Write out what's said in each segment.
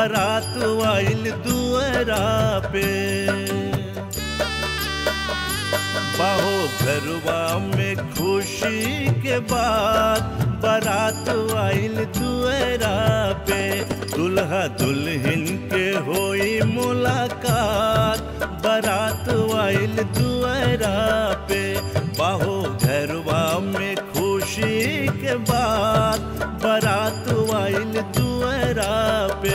बारात आइल दुअरा पे। बाहो घरवा में खुशी के बाद बारात आइल दुअरा पे। दुल्हा दुल्हन के होई मुलाकात बारात आइल दुअरा पे। बाहो घरवा में खुशी के बाद बारात आइल दुअरा पे।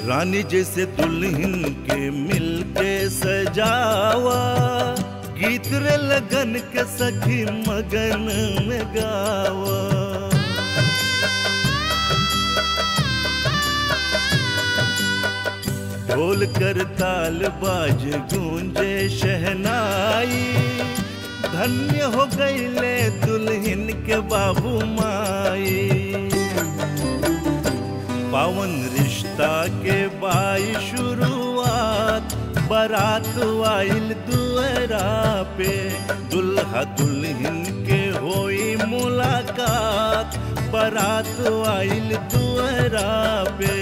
रानी जैसे दुल्हन के मिलके सजावा, गीत रे लगन के सखी मगन में गावा। ढोल कर ताल बाज गूंजे शहनाई, धन्य हो गईले दुल्हन के बाबू माई। पावन रिश्ता के बाई शुरुआत बारात आइल दुअरा पे। दुल्हा दुल्हन के होई मुलाकात बारात आइल दुअरा पे।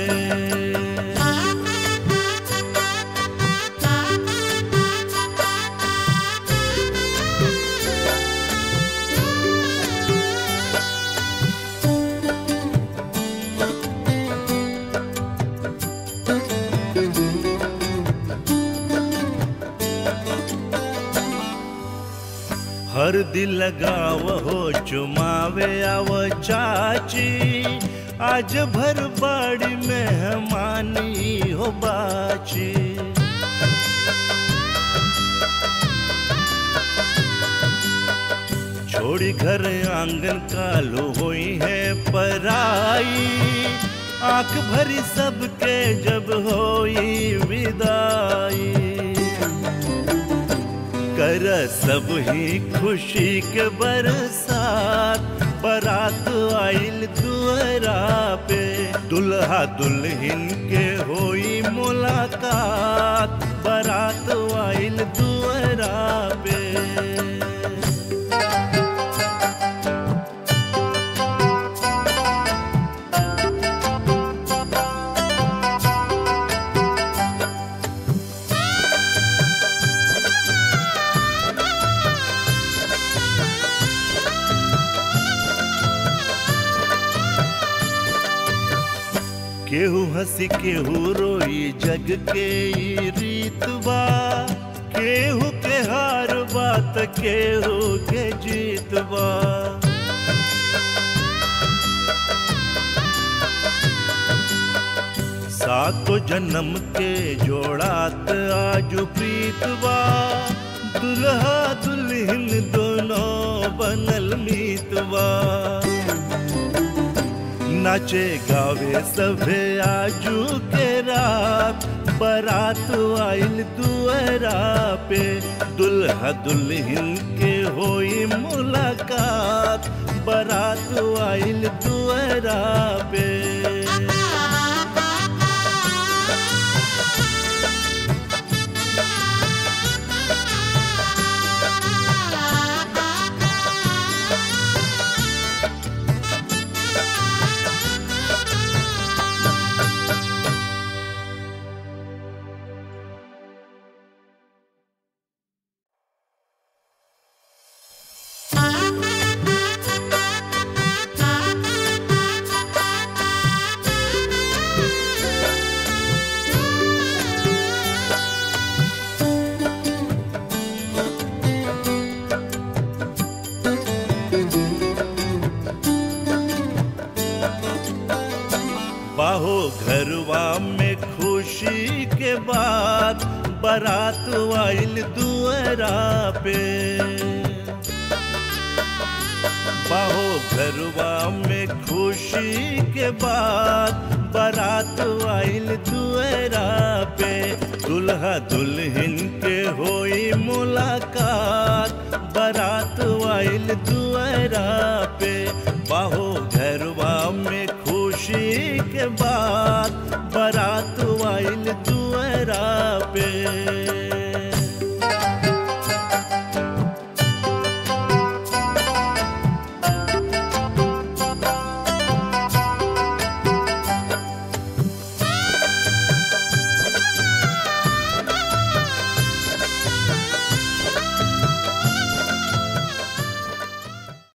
हरदी लगाव हो चुमावे आव चाची, आज भर बाड़ी मेहमानी हो बाची। छोड़ी घर आंगन कालो होई है पराई, आंख भरी सबके जब होई विदाई। कर सब ही खुशी के बरसात बारात आइल दुअरा पे। दुल्हा दुल्हन के होई मुलाकात बारात आइल दुअरा पे। केहू हंसी केहू रोई जग के ई रीत बा। केहू के हार बात केहू के जीत बा। सातो जन्म के जोड़ात आजू प्रीत बा। दुल्हा दुल्हन दोनों बनल मीत बा। नाचे गावे सभे आजू के रात बारात आइल दुअरा पे। दुल्हा दुल्हन के होई मुलाकात बारात आइल दुअरा पे। बाहो घरवा में खुशी के बाद बारात आइल दुअरा पे। बाहो घरवा में खुशी के बाद बारात आइल दुअरा पे। दुल्हा दुल्हन के होई मुलाकात बारात आइल दुआरा पे।